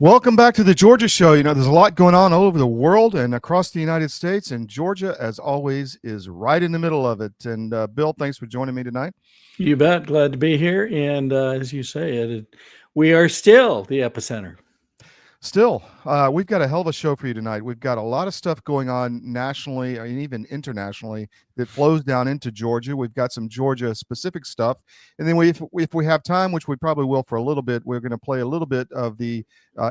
Welcome back to the Georgia Show. You know, there's a lot going on all over the world and across the United States, and Georgia, as always, is right in the middle of it. And Bill, thanks for joining me tonight. You bet. Glad to be here. And as you say, we are still the epicenter. Still, we've got a hell of a show for you tonight. We've got a lot of stuff going on nationally and even internationally that flows down into Georgia. We've got some Georgia-specific stuff. And then if we have time, which we probably will for a little bit, we're going to play a little bit of the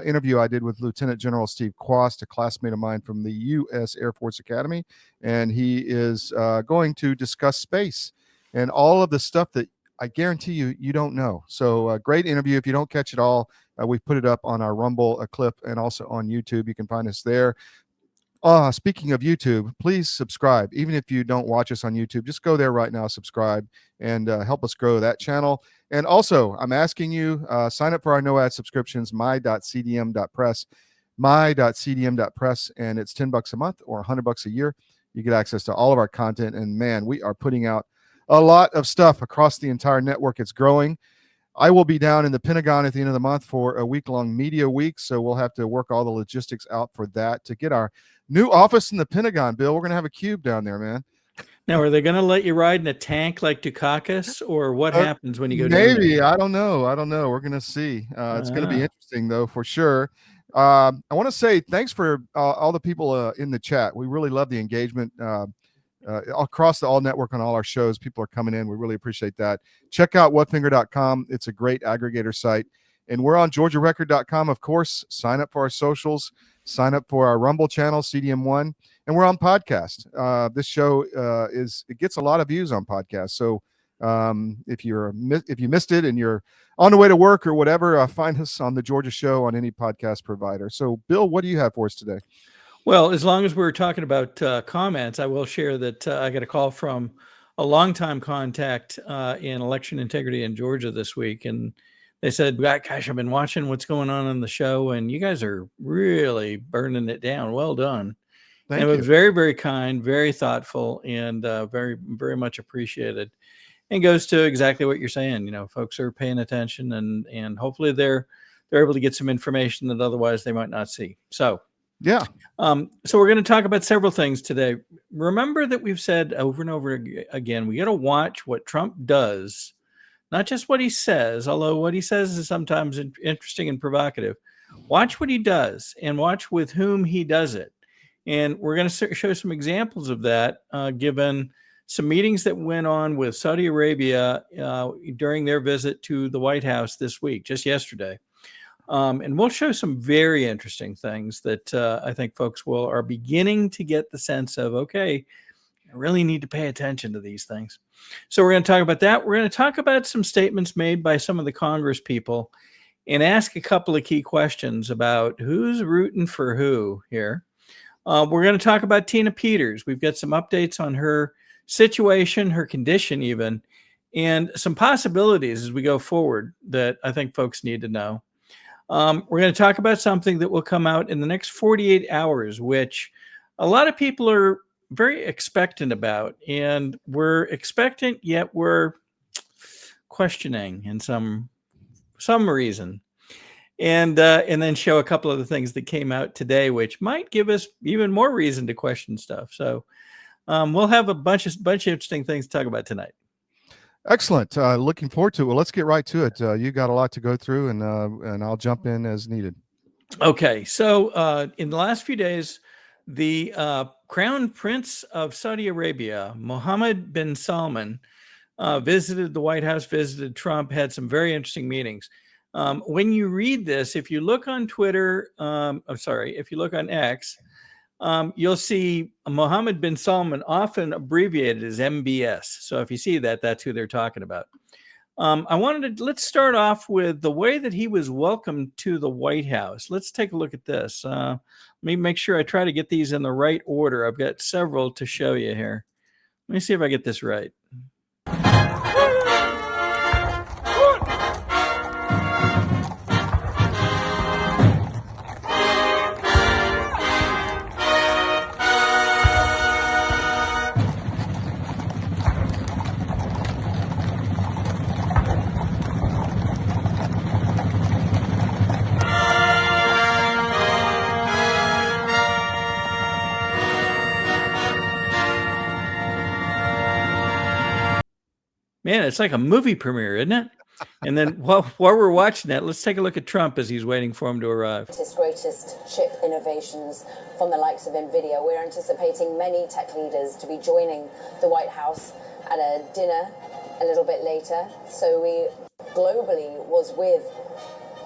interview I did with Lieutenant General Steve Quast, a classmate of mine from the U.S. Air Force Academy. And he is going to discuss space and all of the stuff that I guarantee you don't know. So great interview. If you don't catch it all, we put it up on our Rumble clip and also on YouTube. You can find us there. Speaking of YouTube, please subscribe. Even if you don't watch us on YouTube, just go there right now, subscribe, and help us grow that channel. And also, I'm asking you, sign up for our no-ad subscriptions, my.cdm.press, my.cdm.press, and it's $10 a month or $100 a year. You get access to all of our content, and man, we are putting out a lot of stuff across the entire network. It's growing. I will be down in the Pentagon at the end of the month for a week-long media week, so we'll have to work all the logistics out for that to get our new office in the Pentagon, Bill. We're going to have a cube down there, man. Now, are they going to let you ride in a tank like Dukakis, or what happens when you go down there? Maybe. I don't know. We're going to see. It's going to be interesting, though, for sure. I want to say thanks for all the people in the chat. We really love the engagement. Across the All Network on all our shows, people are coming in. We really appreciate that. Check out whatfinger.com. It's a great aggregator site. And we're on georgiarecord.com, of course. Sign up for our socials. Sign up for our Rumble channel, CDM1. And we're on podcast. This show it gets a lot of views on podcast. So if you missed it and you're on the way to work or whatever, find us on the Georgia Show on any podcast provider. So, Bill, what do you have for us today? Well, as long as we're talking about comments, I will share that I got a call from a longtime contact in election integrity in Georgia this week. And they said, gosh, I've been watching what's going on in the show, and you guys are really burning it down. Well done. Thank you. It was very, very kind, very thoughtful, and very, very much appreciated. And goes to exactly what you're saying. You know, folks are paying attention, and hopefully they're able to get some information that otherwise they might not see. So, yeah. So we're going to talk about several things today. Remember that we've said over and over again, we got to watch what Trump does, not just what he says, although what he says is sometimes interesting and provocative. Watch what he does and watch with whom he does it. And we're going to show some examples of that, given some meetings that went on with Saudi Arabia during their visit to the White House this week, just yesterday. And we'll show some very interesting things that I think folks are beginning to get the sense of, okay, I really need to pay attention to these things. So we're going to talk about that. We're going to talk about some statements made by some of the Congress people and ask a couple of key questions about who's rooting for who here. We're going to talk about Tina Peters. We've got some updates on her situation, her condition even, and some possibilities as we go forward that I think folks need to know. We're going to talk about something that will come out in the next 48 hours, which a lot of people are very expectant about. And we're expectant, yet we're questioning in some reason. And then show a couple of the things that came out today, which might give us even more reason to question stuff. So we'll have a bunch of interesting things to talk about tonight. Excellent. Looking forward to it. Well, let's get right to it. You got a lot to go through, and I'll jump in as needed. Okay. So in the last few days, the Crown Prince of Saudi Arabia, Mohammed bin Salman, visited the White House, visited Trump, had some very interesting meetings. When you read this, if you look on Twitter, if you look on X, you'll see Mohammed bin Salman often abbreviated as MBS. So if you see that, that's who they're talking about. Let's start off with the way that he was welcomed to the White House. Let's take a look at this. Let me make sure I try to get these in the right order. I've got several to show you here. Let me see if I get this right. Man, it's like a movie premiere, isn't it? And then while we're watching that, let's take a look at Trump as he's waiting for him to arrive. Greatest chip innovations from the likes of NVIDIA. We're anticipating many tech leaders to be joining the White House at a dinner a little bit later. So we globally was with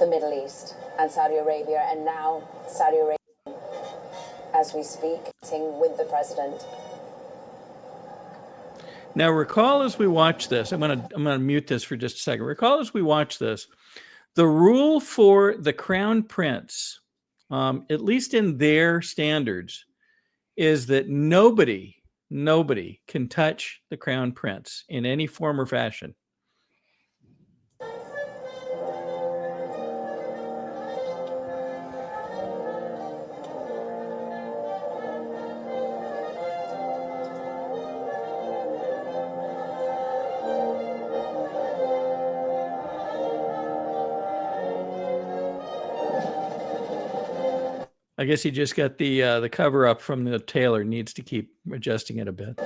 the Middle East and Saudi Arabia, and now Saudi Arabia, as we speak, with the president. Now, recall as we watch this, I'm gonna mute this for just a second. Recall as we watch this, the rule for the crown prince, at least in their standards, is that nobody can touch the crown prince in any form or fashion. I guess he just got the cover up from the tailor. Needs to keep adjusting it a bit.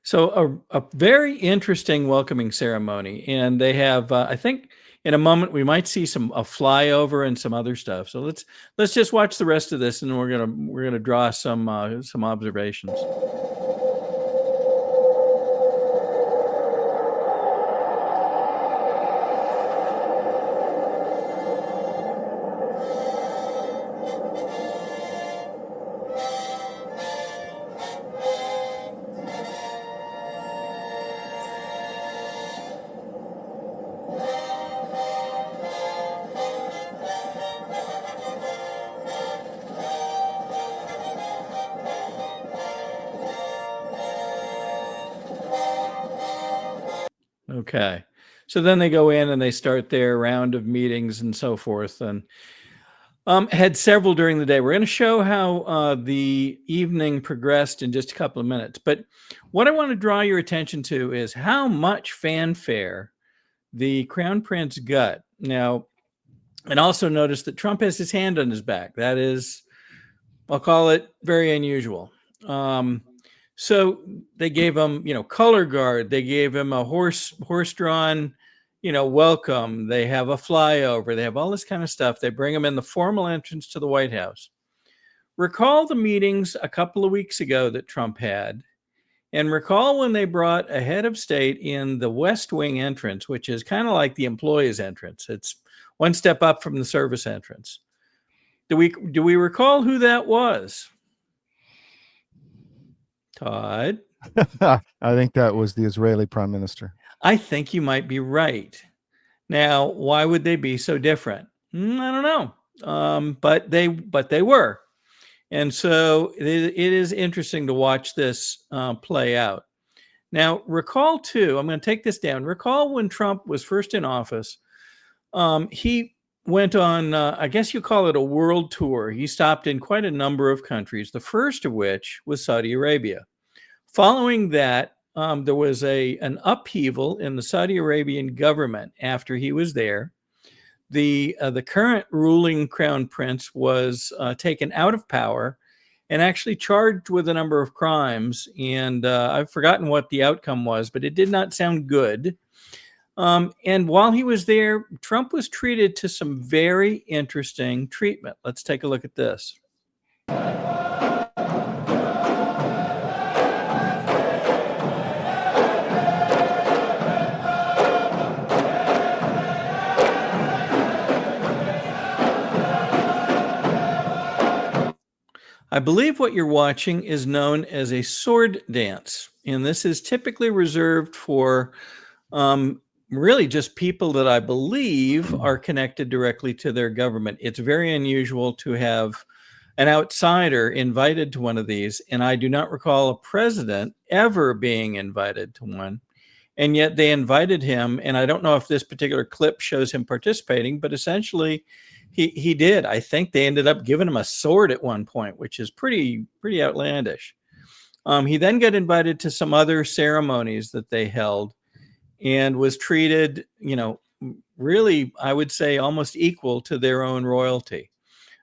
So a very interesting welcoming ceremony, and they have I think in a moment we might see a flyover and some other stuff. So let's just watch the rest of this, and we're gonna draw some observations. Okay. So then they go in and they start their round of meetings and so forth, and had several during the day. We're going to show how the evening progressed in just a couple of minutes. But what I want to draw your attention to is how much fanfare the Crown Prince got. Now, and also notice that Trump has his hand on his back. That is, I'll call it, very unusual. So they gave him, color guard. They gave him a horse-drawn, welcome. They have a flyover. They have all this kind of stuff. They bring him in the formal entrance to the White House. Recall the meetings a couple of weeks ago that Trump had, and recall when they brought a head of state in the West Wing entrance, which is kind of like the employees' entrance. It's one step up from the service entrance. Do we recall who that was? Todd? I think that was the Israeli prime minister. I think you might be right. Now, why would they be so different? I don't know. But they were. And so it is interesting to watch this play out. Now, recall too, I'm going to take this down. Recall when Trump was first in office, he went on, I guess you call it a world tour. He stopped in quite a number of countries, the first of which was Saudi Arabia. Following that, there was an upheaval in the Saudi Arabian government after he was there. The current ruling crown prince was taken out of power and actually charged with a number of crimes. And I've forgotten what the outcome was, but it did not sound good. And while he was there, Trump was treated to some very interesting treatment. Let's take a look at this. I believe what you're watching is known as a sword dance, and this is typically reserved for really just people that I believe are connected directly to their government. It's very unusual to have an outsider invited to one of these, and I do not recall a president ever being invited to one, and yet they invited him, and I don't know if this particular clip shows him participating, but essentially he did. I think they ended up giving him a sword at one point, which is pretty outlandish. He then got invited to some other ceremonies that they held and was treated, really, I would say, almost equal to their own royalty.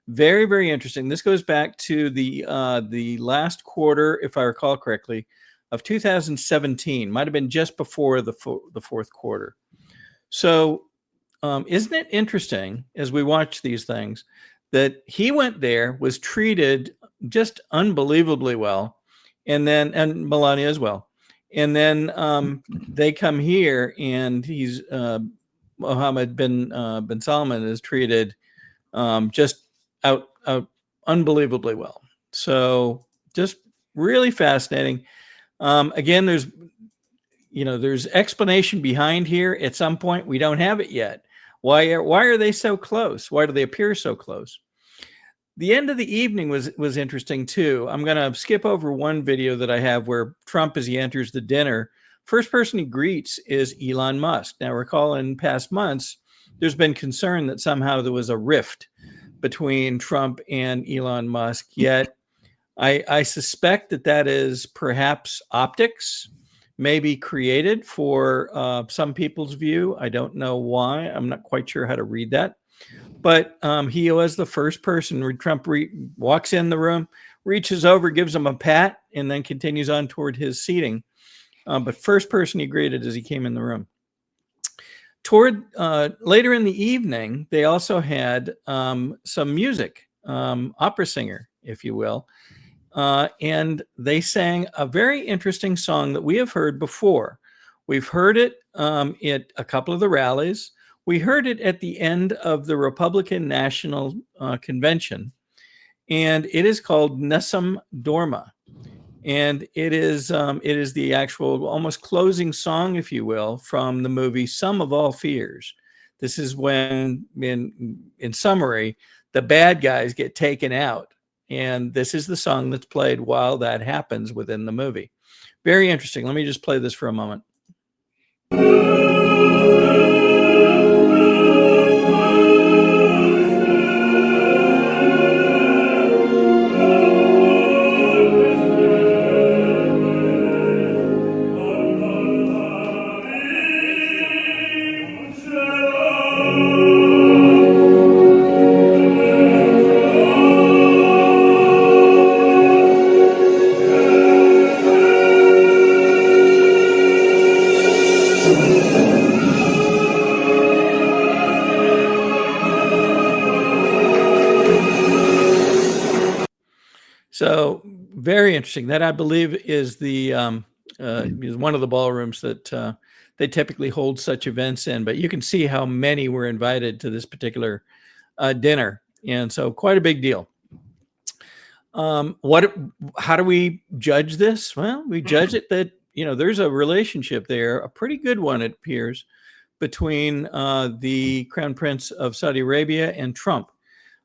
Very, very interesting. This goes back to the last quarter, if I recall correctly, of 2017. Might have been just before the fourth quarter. So isn't it interesting, as we watch these things, that he went there, was treated just unbelievably well, and Melania as well. And then they come here, and he's Mohammed bin Salman is treated just out unbelievably well. So just really fascinating. Again, there's explanation behind here. At some point, we don't have it yet. Why are they so close? Why do they appear so close? The end of the evening was interesting too. I'm going to skip over one video that I have where Trump, as he enters the dinner, first person he greets is Elon Musk. Now, recall in past months, there's been concern that somehow there was a rift between Trump and Elon Musk. Yet I suspect that is perhaps optics, maybe created for some people's view. I don't know why. I'm not quite sure how to read that. But he was the first person. Trump walks in the room, reaches over, gives him a pat, and then continues on toward his seating. But first person he greeted as he came in the room. Toward later in the evening, they also had some music, opera singer, if you will. And they sang a very interesting song that we have heard before. We've heard it at a couple of the rallies. We heard it at the end of the Republican National Convention, and it is called Nessun Dorma. And it is the actual almost closing song, if you will, from the movie Sum of All Fears. This is when, in summary, the bad guys get taken out. And this is the song that's played while that happens within the movie. Very interesting. Let me just play this for a moment. So very interesting. That, I believe, is the is one of the ballrooms that they typically hold such events in. But you can see how many were invited to this particular dinner, and so quite a big deal. How do we judge this? Well, we judge it that there's a relationship there, a pretty good one, it appears, between the Crown Prince of Saudi Arabia and Trump.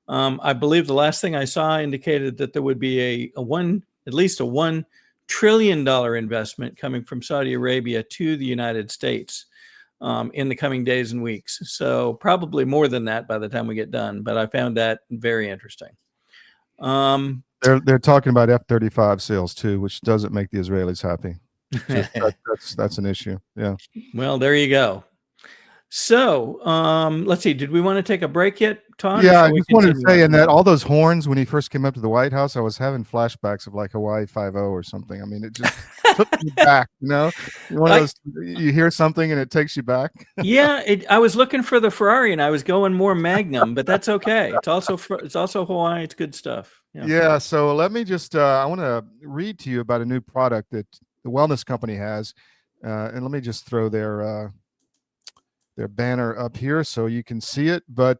I believe the last thing I saw indicated that there would be at least a $1 trillion investment coming from Saudi Arabia to the United States in the coming days and weeks. So probably more than that by the time we get done. But I found that very interesting. They're talking about F-35 sales too, which doesn't make the Israelis happy. That's an issue. Yeah. Well, there you go. So let's see. Did we want to take a break yet, Todd? Yeah, I just wanted to say, and that all those horns when he first came up to the White House, I was having flashbacks of like Hawaii 5-0 or something. I mean, it just took me back. One of those, you hear something and it takes you back. Yeah, I was looking for the Ferrari and I was going more Magnum, but that's okay. It's also Hawaii. It's good stuff. Yeah. So let me just I want to read to you about a new product that the wellness company has, and let me just throw their banner up here so you can see it. But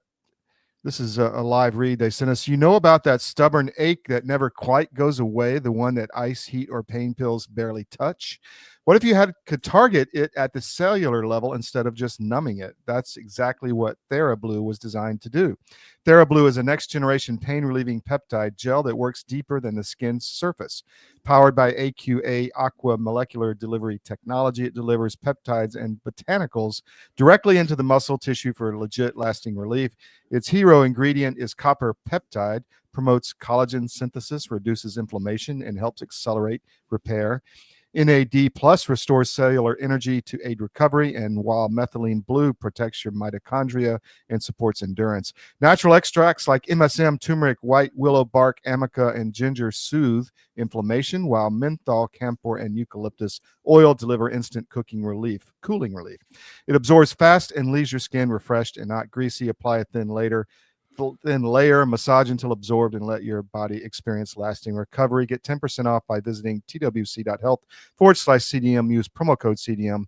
this is a live read they sent us. About that stubborn ache that never quite goes away, the one that ice, heat, or pain pills barely touch? What if you could target it at the cellular level instead of just numbing it? That's exactly what TheraBlue was designed to do. TheraBlue is a next-generation pain-relieving peptide gel that works deeper than the skin's surface. Powered by AQA Aqua molecular delivery technology, it delivers peptides and botanicals directly into the muscle tissue for legit lasting relief. Its hero ingredient is copper peptide, promotes collagen synthesis, reduces inflammation, and helps accelerate repair. NAD plus restores cellular energy to aid recovery, and while methylene blue protects your mitochondria and supports endurance. Natural extracts like MSM, turmeric, white willow bark, amica, and ginger soothe inflammation, while menthol, camphor, and eucalyptus oil deliver instant cooling relief. It absorbs fast and leaves your skin refreshed and not greasy. Apply a thin layer, massage until absorbed, and let your body experience lasting recovery. Get 10% off by visiting twc.health/CDM. Use promo code CDM.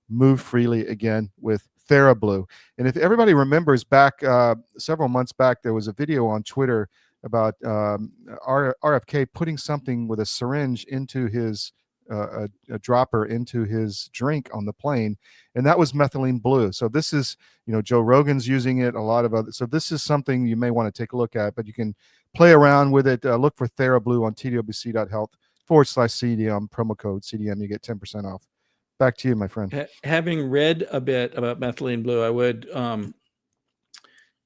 Move freely again with TheraBlue. And if everybody remembers back several months back, there was a video on Twitter about RFK putting something with a syringe into his a dropper into his drink on the plane, and that was methylene blue. So this is, Joe Rogan's using it, a lot of other. So this is something you may want to take a look at, but you can play around with it. Look for TheraBlue on twc.health/CDM, promo code CDM. You get 10% off. Back to you, my friend. Having read a bit about methylene blue, I would,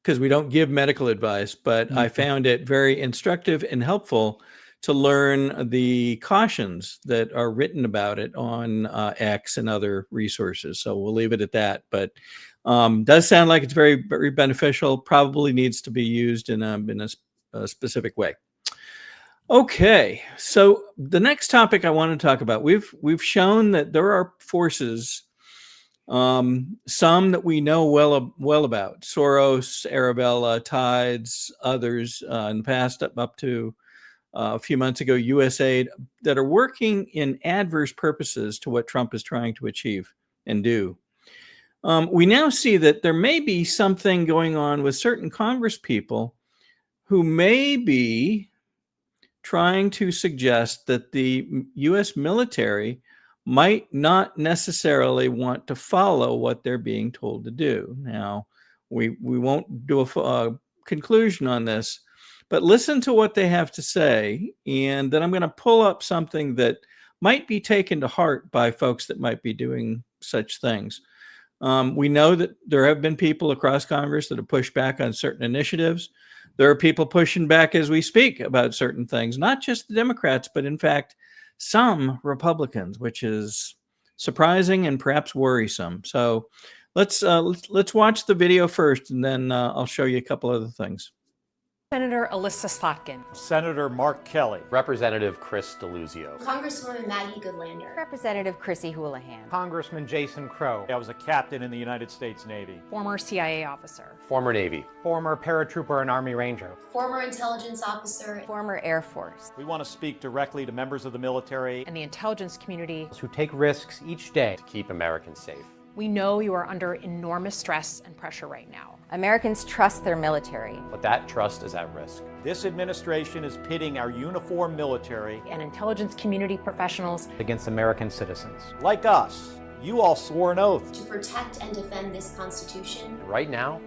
because we don't give medical advice, but I found it very instructive and helpful to learn the cautions that are written about it on X and other resources. So we'll leave it at that. But does sound like it's very, very beneficial. Probably needs to be used in a specific way. Okay, so the next topic I want to talk about, we've shown that there are forces, some that we know well about: Soros, Arabella, Tides, others in the past up to a few months ago, USAID, that are working in adverse purposes to what Trump is trying to achieve and do. We now see that there may be something going on with certain Congress people who may be trying to suggest that the U.S. military might not necessarily want to follow what they're being told to do. Now, we won't do a conclusion on this, but listen to what they have to say, and then I'm going to pull up something that might be taken to heart by folks that might be doing such things. We know that there have been people across Congress that have pushed back on certain initiatives. There are people pushing back as we speak about certain things, not just the Democrats, but in fact, some Republicans, which is surprising and perhaps worrisome. So let's watch the video first, and then I'll show you a couple other things. Senator Alyssa Slotkin. Senator Mark Kelly. Representative Chris Deluzio. Congresswoman Maggie Goodlander. Representative Chrissy Houlihan. Congressman Jason Crow. I was a captain in the United States Navy. Former CIA officer. Former Navy. Former paratrooper and Army Ranger. Former intelligence officer. Former Air Force. We want to speak directly to members of the military and the intelligence community who take risks each day to keep Americans safe. We know you are under enormous stress and pressure right now. Americans trust their military, but that trust is at risk. This administration is pitting our uniformed military and intelligence community professionals against American citizens. Like us. You all swore an oath to protect and defend this Constitution. And right now,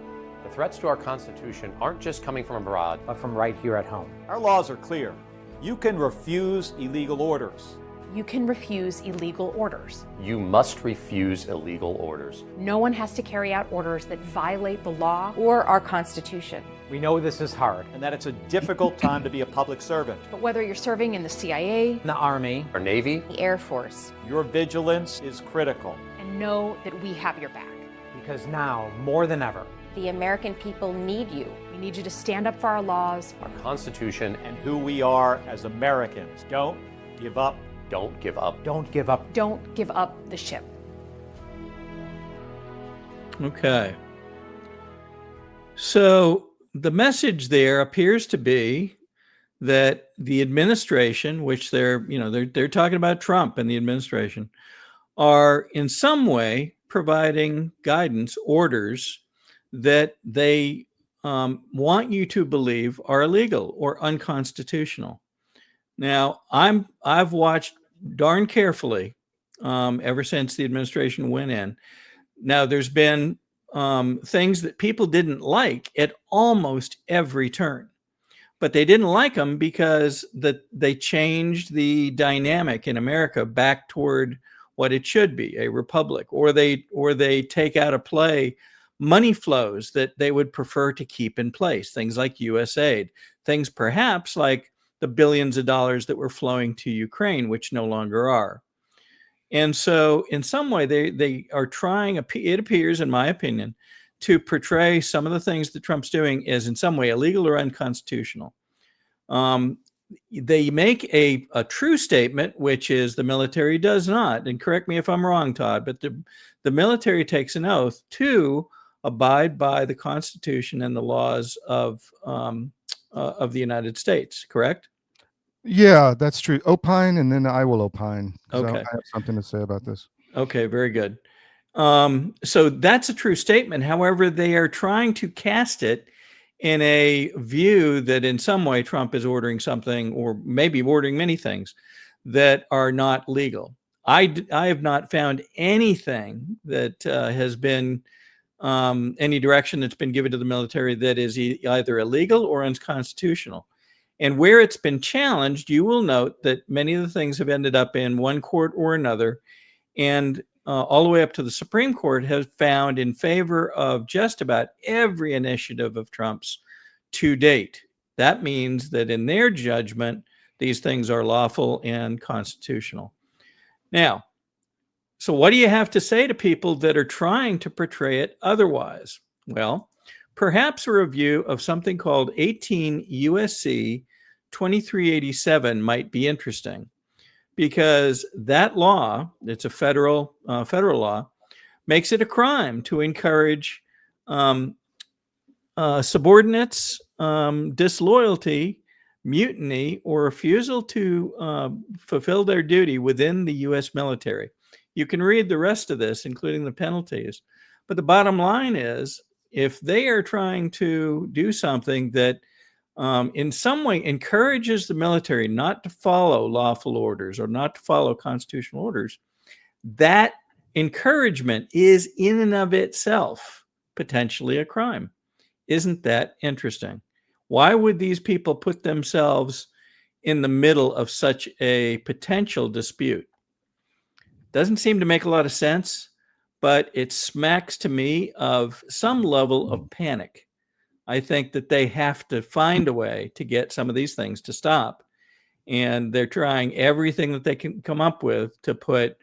the threats to our Constitution aren't just coming from abroad, but from right here at home. Our laws are clear. You can refuse illegal orders. You can refuse illegal orders. You must refuse illegal orders. No one has to carry out orders that violate the law or our Constitution. We know this is hard, and that it's a difficult time to be a public servant. But whether you're serving in the CIA, the Army, or Navy, the Air Force, your vigilance is critical. And know that we have your back. Because now, more than ever, the American people need you. We need you to stand up for our laws, our Constitution, and who we are as Americans. Don't give up. Don't give up. Don't give up. Don't give up the ship. Okay. So the message there appears to be that the administration, which they're talking about Trump and the administration, are in some way providing guidance, orders that they want you to believe are illegal or unconstitutional. Now, I've watched darn carefully ever since the administration went in. Now, there's been things that people didn't like at almost every turn, but they didn't like them because they changed the dynamic in America back toward what it should be, a republic, or they take out of play money flows that they would prefer to keep in place, things like US aid, things perhaps like the billions of dollars that were flowing to Ukraine, which no longer are. And so in some way, they are trying, it appears, in my opinion, to portray some of the things that Trump's doing as in some way illegal or unconstitutional. They make a true statement, which is the military does not, and correct me if I'm wrong, Todd, but the military takes an oath to abide by the Constitution and the laws of the United States, correct? Yeah, that's true. Opine, and then I will opine. Okay. I have something to say about this. Okay, very good. So that's a true statement. However, they are trying to cast it in a view that in some way Trump is ordering something, or maybe ordering many things that are not legal. I have not found anything that has been any direction that's been given to the military that is either illegal or unconstitutional. And where it's been challenged, you will note that many of the things have ended up in one court or another, and all the way up to the Supreme Court has found in favor of just about every initiative of Trump's to date. That means that in their judgment, these things are lawful and constitutional. Now, so what do you have to say to people that are trying to portray it otherwise? Well, perhaps a review of something called 18 USC 2387 might be interesting, because that law, it's a federal law, makes it a crime to encourage subordinates, disloyalty, mutiny, or refusal to fulfill their duty within the U.S. military. You can read the rest of this, including the penalties. But the bottom line is, if they are trying to do something that in some way encourages the military not to follow lawful orders or not to follow constitutional orders, that encouragement is in and of itself potentially a crime. Isn't that interesting? Why would these people put themselves in the middle of such a potential dispute? Doesn't seem to make a lot of sense, but it smacks to me of some level of panic. I think that they have to find a way to get some of these things to stop. And they're trying everything that they can come up with to put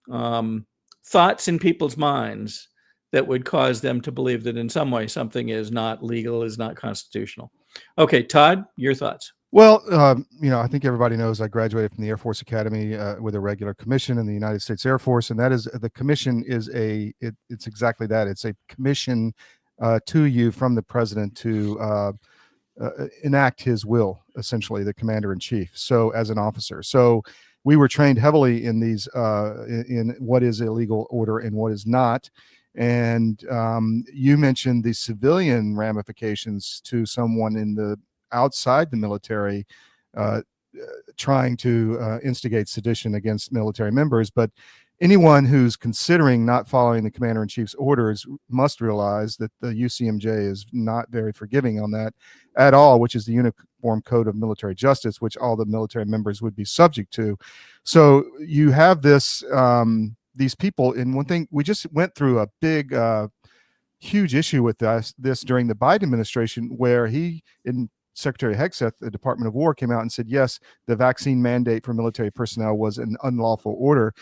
thoughts in people's minds that would cause them to believe that in some way something is not legal, is not constitutional. Okay, Todd, your thoughts. Well, I think everybody knows I graduated from the Air Force Academy with a regular commission in the United States Air Force, and that is the commission is it's exactly that. It's a commission to you from the president to enact his will, essentially, the commander in chief. So as an officer, so we were trained heavily in these in what is a legal order and what is not. And you mentioned the civilian ramifications to someone in the outside the military trying to instigate sedition against military members. But anyone who's considering not following the commander-in-chief's orders must realize that the UCMJ is not very forgiving on that at all, which is the Uniform Code of Military Justice, which all the military members would be subject to. So you have this these people. And one thing, we just went through a big huge issue with this during the Biden administration, where Secretary Hegseth, the Department of War, came out and said, yes, the vaccine mandate for military personnel was an unlawful order,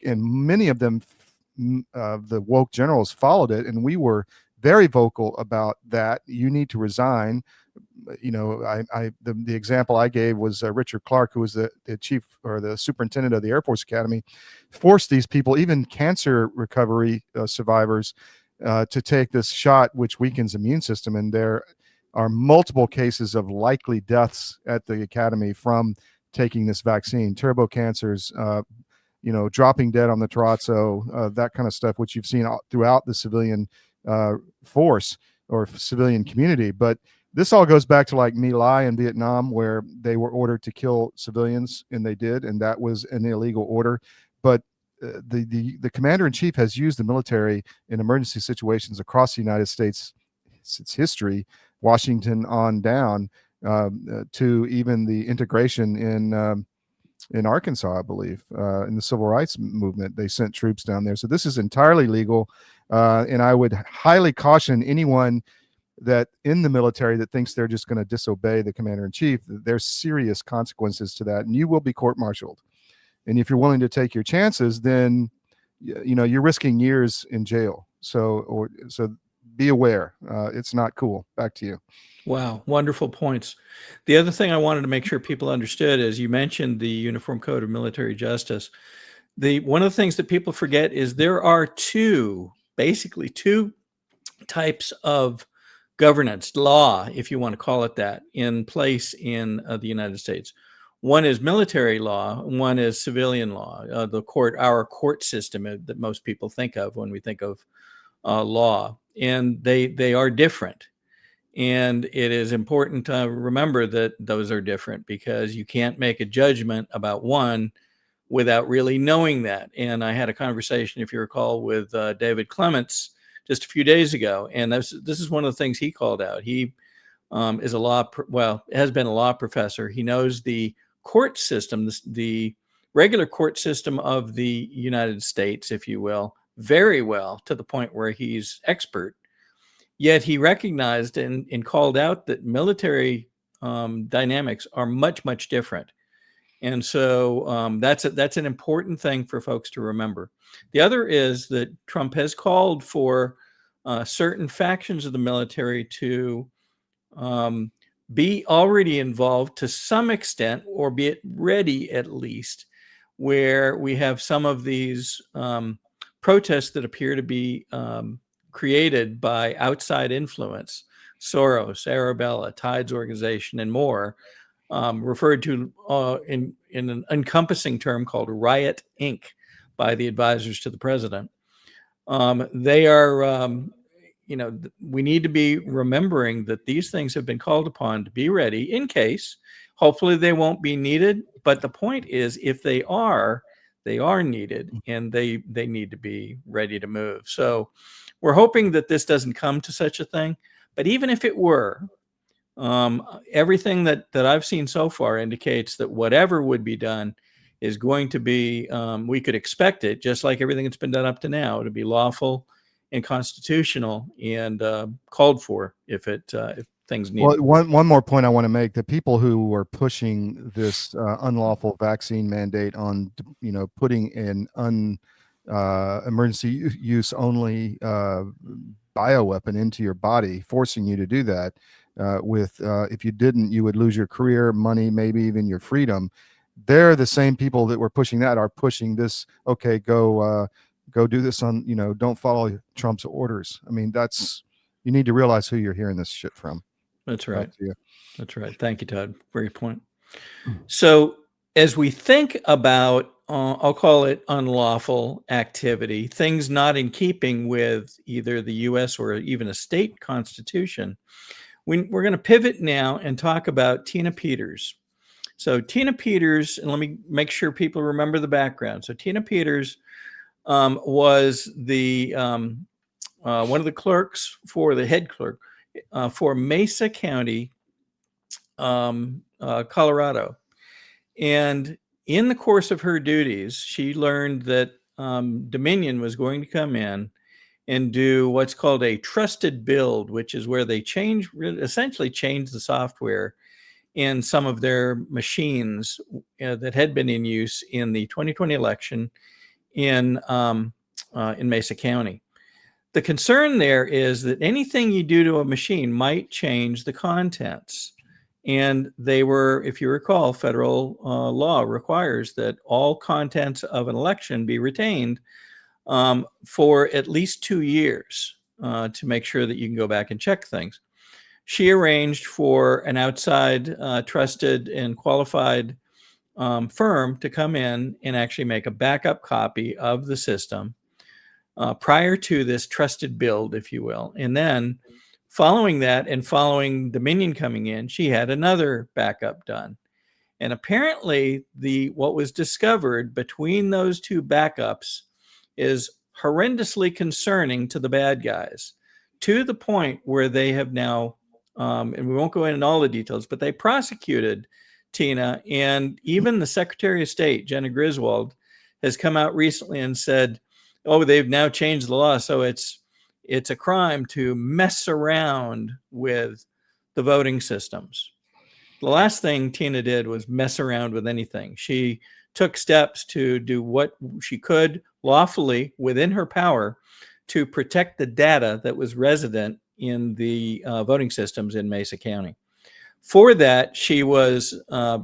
and many of them, the woke generals, followed it, and we were very vocal about that. You need to resign. The example I gave was Richard Clark, who was the chief or the superintendent of the Air Force Academy, forced these people, even cancer recovery survivors, to take this shot, which weakens immune system, and there are multiple cases of likely deaths at the academy from taking this vaccine, turbo cancers, dropping dead on the terrazzo, that kind of stuff, which you've seen throughout the civilian force or civilian community. But this all goes back to like My Lai in Vietnam, where they were ordered to kill civilians, and they did, and that was an illegal order. But the commander in chief has used the military in emergency situations across the United States since history, Washington on down, to even the integration in Arkansas, I believe, in the civil rights movement. They sent troops down there. So this is entirely legal. And I would highly caution anyone that in the military that thinks they're just going to disobey the commander in chief. There's serious consequences to that, and you will be court-martialed. And if you're willing to take your chances, then you're risking years in jail. So be aware. It's not cool. Back to you. Wow, wonderful points. The other thing I wanted to make sure people understood is you mentioned the Uniform Code of Military Justice. One of the things that people forget is there are basically two types of governance, law, if you want to call it that, in place in the United States. One is military law, one is civilian law, our court system that most people think of when we think of law. And they are different. And it is important to remember that those are different, because you can't make a judgment about one without really knowing that. And I had a conversation, if you recall, with David Clements just a few days ago. And this is one of the things he called out. He is has been a law professor. He knows the court system, the regular court system of the United States, if you will, very well, to the point where he's expert. Yet he recognized and called out that military dynamics are much, much different. And so that's an important thing for folks to remember. The other is that Trump has called for certain factions of the military to be already involved to some extent, or be it ready at least, where we have some of these protests that appear to be created by outside influence, Soros, Arabella, Tides Organization, and more, referred to in an encompassing term called Riot Inc. by the advisors to the president. They are, we need to be remembering that these things have been called upon to be ready in case. Hopefully they won't be needed, but the point is, if they are needed, and they need to be ready to move. So we're hoping that this doesn't come to such a thing, but even if it were, everything that I've seen so far indicates that whatever would be done is going to be, we could expect it, just like everything that's been done up to now, to be lawful and constitutional and called for if things need. Well, one more point I want to make: the people who were pushing this unlawful vaccine mandate on, putting an emergency use only bioweapon into your body, forcing you to do that, if you didn't, you would lose your career, money, maybe even your freedom. They're the same people that were pushing that are pushing this. Okay, go do this on, don't follow Trump's orders. I mean, you need to realize who you're hearing this shit from. That's right. That's right. Thank you, Todd. Great point. So as we think about, I'll call it unlawful activity, things not in keeping with either the U.S. or even a state constitution, we're going to pivot now and talk about Tina Peters. So Tina Peters, and let me make sure people remember the background. So Tina Peters was the one of the clerks for the head clerk for Mesa County, Colorado. And in the course of her duties, she learned that Dominion was going to come in and do what's called a trusted build, which is where they essentially change the software in some of their machines that had been in use in the 2020 election in Mesa County. The concern there is that anything you do to a machine might change the contents. And they were, if you recall, federal law requires that all contents of an election be retained for at least 2 years to make sure that you can go back and check things. She arranged for an outside trusted and qualified firm to come in and actually make a backup copy of the system prior to this trusted build, if you will. And then following that, and following Dominion coming in, she had another backup done. And apparently what was discovered between those two backups is horrendously concerning to the bad guys, to the point where they have now, and we won't go into all the details, but they prosecuted Tina, and even the Secretary of State, Jenna Griswold, has come out recently and said, oh, they've now changed the law, so it's a crime to mess around with the voting systems. The last thing Tina did was mess around with anything. She took steps to do what she could lawfully within her power to protect the data that was resident in the voting systems in Mesa County. For that, she was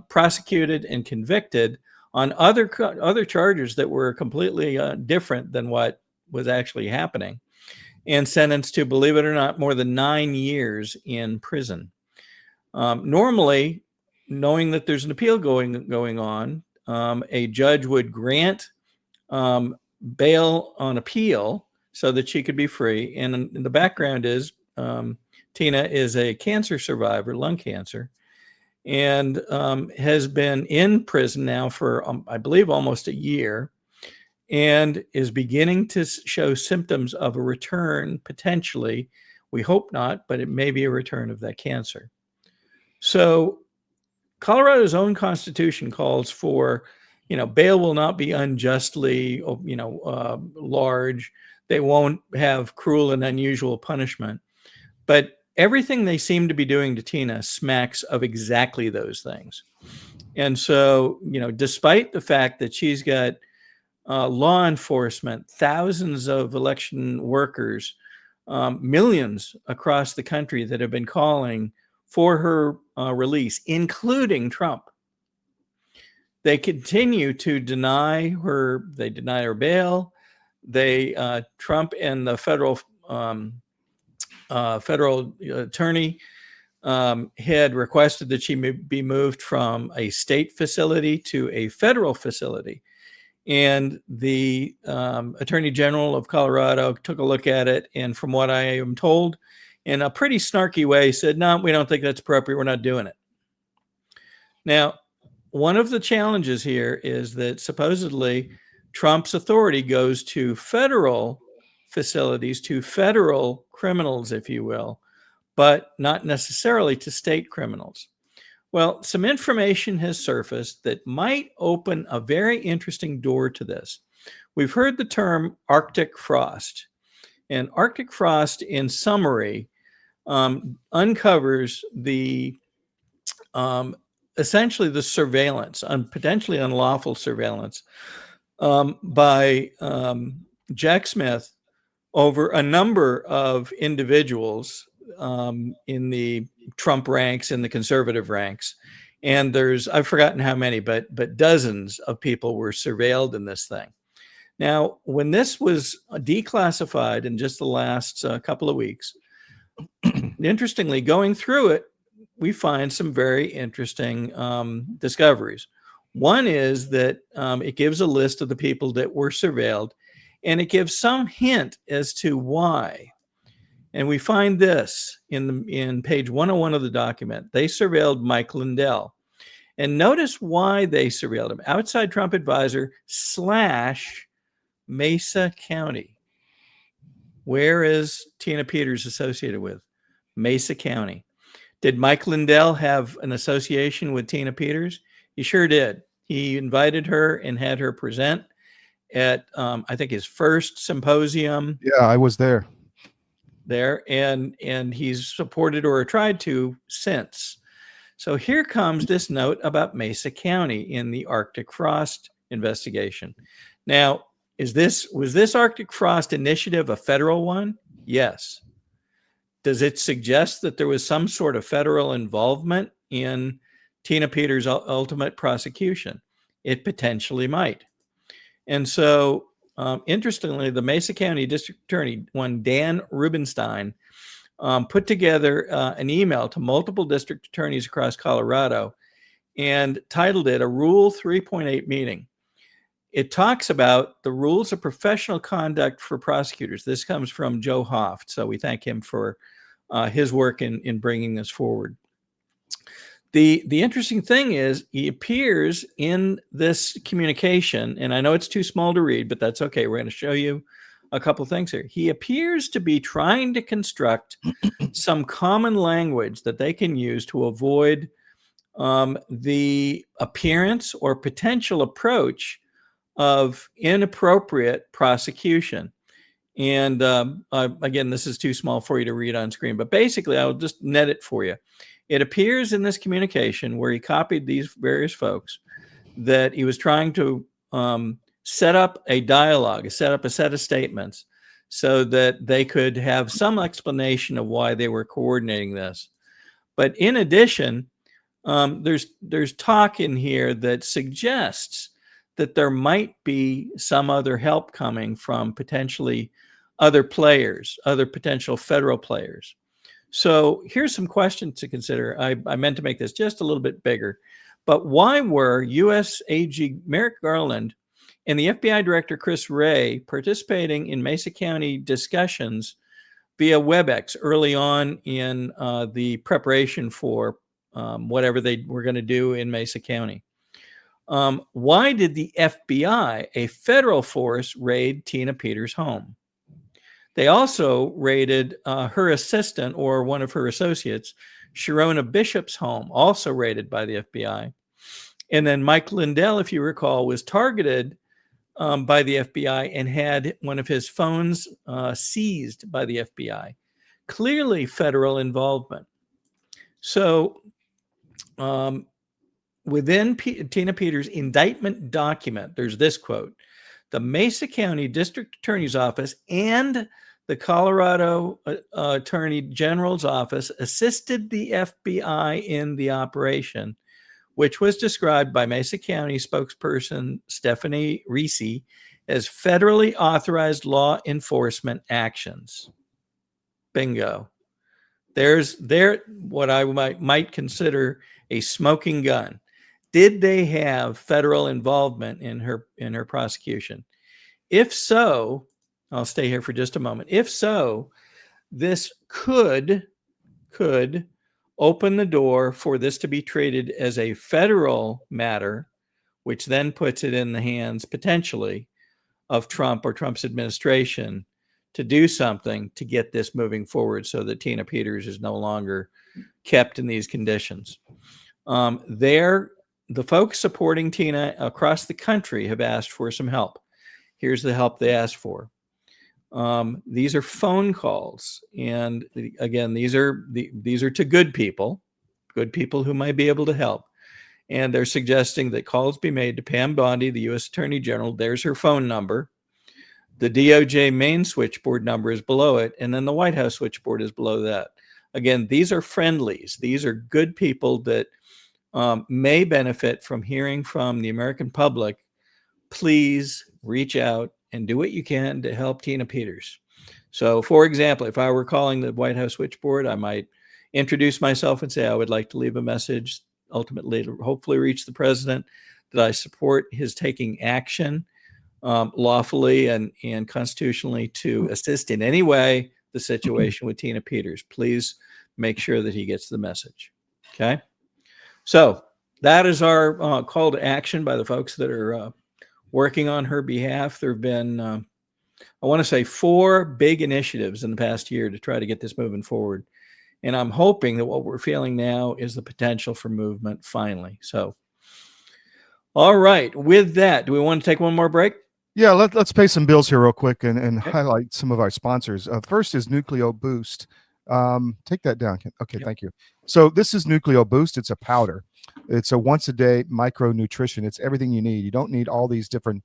prosecuted and convicted on other charges that were completely different than what was actually happening, and sentenced to, believe it or not, more than 9 years in prison. Normally, knowing that there's an appeal going on, a judge would grant bail on appeal so that she could be free. And the background is Tina is a cancer survivor, lung cancer, and has been in prison now for, I believe, almost a year, and is beginning to show symptoms of a return, potentially. We hope not, but it may be a return of that cancer. So Colorado's own constitution calls for, bail will not be unjustly, large. They won't have cruel and unusual punishment. But everything they seem to be doing to Tina smacks of exactly those things. And so, despite the fact that she's got law enforcement, thousands of election workers, millions across the country that have been calling for her release, including Trump, they continue to deny her. They deny her bail. Trump and the federal attorney had requested that she be moved from a state facility to a federal facility. And the Attorney General of Colorado took a look at it, and from what I am told, in a pretty snarky way, said, no, we don't think that's appropriate. We're not doing it. Now, one of the challenges here is that supposedly Trump's authority goes to federal facilities, to federal criminals, if you will, but not necessarily to state criminals. Well, some information has surfaced that might open a very interesting door to this. We've heard the term Arctic frost, and Arctic frost, in summary, uncovers essentially the surveillance, potentially unlawful surveillance by Jack Smith over a number of individuals in the Trump ranks, in the conservative ranks. And I've forgotten how many, but dozens of people were surveilled in this thing. Now, when this was declassified in just the last couple of weeks, interestingly, going through it, we find some very interesting discoveries. One is that it gives a list of the people that were surveilled, and it gives some hint as to why. And we find this in page 101 of the document. They surveilled Mike Lindell. And notice why they surveilled him. Outside Trump advisor / Mesa County. Where is Tina Peters associated with? Mesa County. Did Mike Lindell have an association with Tina Peters? He sure did. He invited her and had her present at, I think, his first symposium. Yeah, I was there. And he's supported or tried to since. So here comes this note about Mesa County in the Arctic frost investigation. Now, was this Arctic frost initiative a federal one? Yes. Does it suggest that there was some sort of federal involvement in Tina Peters' ultimate prosecution? It potentially might. And so, interestingly, the Mesa County District Attorney, one Dan Rubenstein, put together an email to multiple district attorneys across Colorado and titled it a Rule 3.8 meeting. It talks about the rules of professional conduct for prosecutors. This comes from Joe Hoft, so we thank him for his work in bringing this forward. The interesting thing is he appears in this communication, and I know it's too small to read, but that's okay. We're going to show you a couple things here. He appears to be trying to construct some common language that they can use to avoid the appearance or potential approach of inappropriate prosecution. And again, this is too small for you to read on screen, but basically I'll just net it for you. It appears in this communication where he copied these various folks that he was trying to set up a dialogue, set up a set of statements so that they could have some explanation of why they were coordinating this. But in addition, there's talk in here that suggests that there might be some other help coming from potentially other players, other potential federal players. So here's some questions to consider. I meant to make this just a little bit bigger, but why were U.S. AG Merrick Garland and the FBI Director Chris Wray participating in Mesa County discussions via WebEx early on in the preparation for whatever they were going to do in Mesa County? Why did the FBI, a federal force, raid Tina Peters' home? They also raided her assistant or one of her associates, Sharona Bishop's home, also raided by the FBI. And then Mike Lindell, if you recall, was targeted by the FBI and had one of his phones seized by the FBI. Clearly federal involvement. So within Tina Peters' indictment document, there's this quote: the Mesa County District Attorney's Office and the Colorado Attorney General's Office assisted the FBI in the operation, which was described by Mesa County spokesperson Stephanie Reese as federally authorized law enforcement actions. Bingo. There's what I might consider a smoking gun. Did they have federal involvement in her prosecution? If so, I'll stay here for just a moment. If so, this could open the door for this to be treated as a federal matter, which then puts it in the hands potentially of Trump or Trump's administration to do something to get this moving forward so that Tina Peters is no longer kept in these conditions. The folks supporting Tina across the country have asked for some help. Here's the help they asked for. These are phone calls, and again, these are to good people who might be able to help. And they're suggesting that calls be made to Pam Bondi, the U.S. Attorney General. There's her phone number. The DOJ main switchboard number is below it, and then the White House switchboard is below that. Again, these are friendlies. These are good people that may benefit from hearing from the American public. Please reach out and do what you can to help Tina Peters. So, for example, if I were calling the White House switchboard, I might introduce myself and say I would like to leave a message, ultimately to hopefully reach the president, that I support his taking action lawfully and constitutionally to assist in any way the situation with Tina Peters. Please make sure that he gets the message. Okay? So that is our call to action by the folks that are working on her behalf. There have been, I want to say, 4 big initiatives in the past year to try to get this moving forward. And I'm hoping that what we're feeling now is the potential for movement finally. So, all right. With that, do we want to take one more break? Yeah, let's pay some bills here real quick and highlight some of our sponsors. First is Nucleo Boost. Take that down. Okay, yep. Thank you. So this is Nucleo Boost. It's a powder. It's a once-a-day micronutrition. It's everything you need. You don't need all these different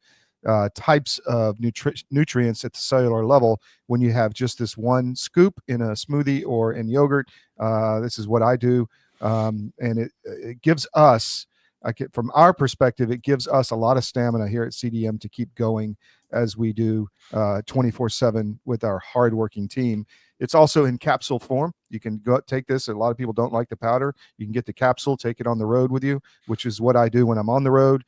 types of nutrients at the cellular level when you have just this one scoop in a smoothie or in yogurt. This is what I do, and it gives us, from our perspective, it gives us a lot of stamina here at CDM to keep going as we do 24/7 with our hardworking team. It's also in capsule form. You can go take this. A lot of people don't like the powder. You can get the capsule, take it on the road with you, which is what I do when I'm on the road.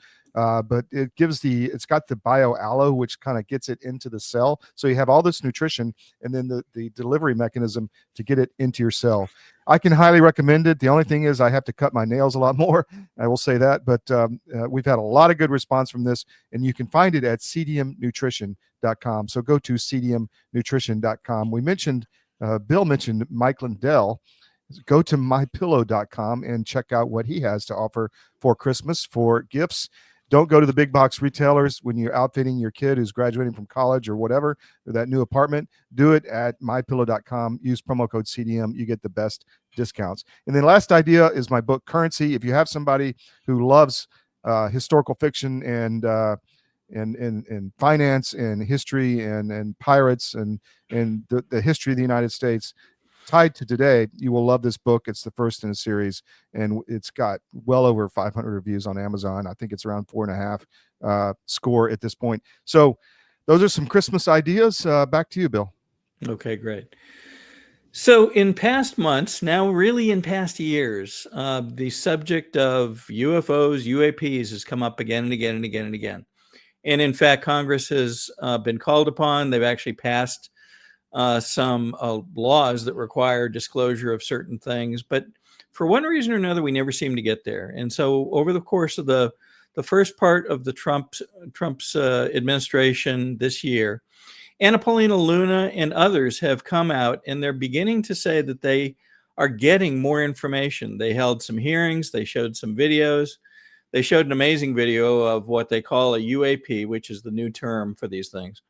but it's got the bioallo, which kind of gets it into the cell. So you have all this nutrition and then the delivery mechanism to get it into your cell. I can highly recommend it. The only thing is I have to cut my nails a lot more. I will say that, but we've had a lot of good response from this, and you can find it at cdmnutrition.com. So go to cdmnutrition.com. We mentioned, Bill mentioned Mike Lindell. Go to mypillow.com and check out what he has to offer for Christmas, for gifts. Don't go to the big box retailers when you're outfitting your kid who's graduating from college or whatever, or that new apartment. Do it at mypillow.com. Use promo code CDM. You get the best discounts. And then last idea is my book, Currency. If you have somebody who loves historical fiction and finance and history and pirates and the history of the United States tied to today, you will love this book. It's the first in a series, and it's got well over 500 reviews on Amazon. I think it's around 4.5 score at this point. So those are some Christmas ideas. Back to you, Bill. Okay, great. So in past months, now really in past years, the subject of UFOs, UAPs has come up again and again and again and again. And in fact, Congress has been called upon. They've actually passed some laws that require disclosure of certain things, but for one reason or another, we never seem to get there. And so over the course of the first part of the Trump's administration this year, Anna Paulina Luna and others have come out, and they're beginning to say that they are getting more information. They held some hearings. They showed some videos. They showed an amazing video of what they call a UAP, which is the new term for these things,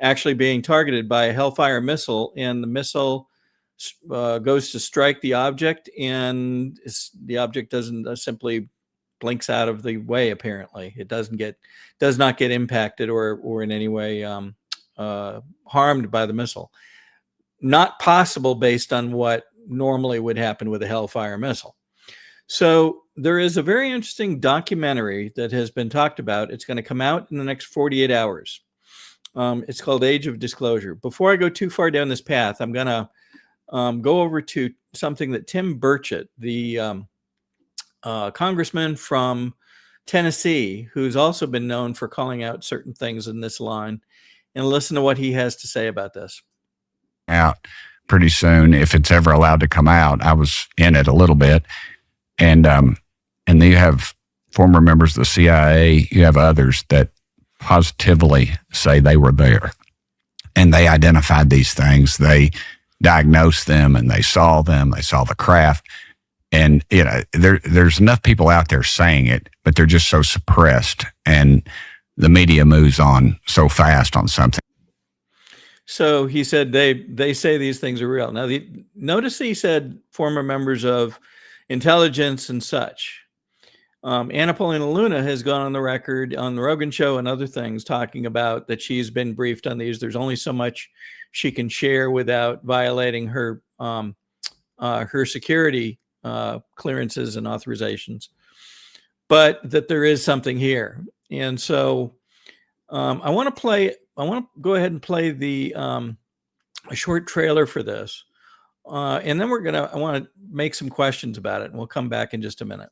actually being targeted by a Hellfire missile, and the missile goes to strike the object, and the object doesn't simply blinks out of the way. Apparently, it does not get impacted or in any way harmed by the missile. Not possible based on what normally would happen with a Hellfire missile. So there is a very interesting documentary that has been talked about. It's going to come out in the next 48 hours. It's called Age of Disclosure. Before I go too far down this path, I'm going to go over to something that Tim Burchett, the congressman from Tennessee, who's also been known for calling out certain things in this line, and listen to what he has to say about this. Out pretty soon, if it's ever allowed to come out. I was in it a little bit, and you have former members of the CIA, you have others that positively say they were there and they identified these things, they diagnosed them, and they saw the craft. And there's enough people out there saying it, but they're just so suppressed, and the media moves on so fast on something. So he said they say these things are real. Now, notice he said former members of intelligence and such. Anna Paulina Luna has gone on the record on the Rogan Show and other things talking about that she's been briefed on these. There's only so much she can share without violating her security clearances and authorizations, but that there is something here. And so I want to go ahead and play a short trailer for this. And then I want to make some questions about it, and we'll come back in just a minute.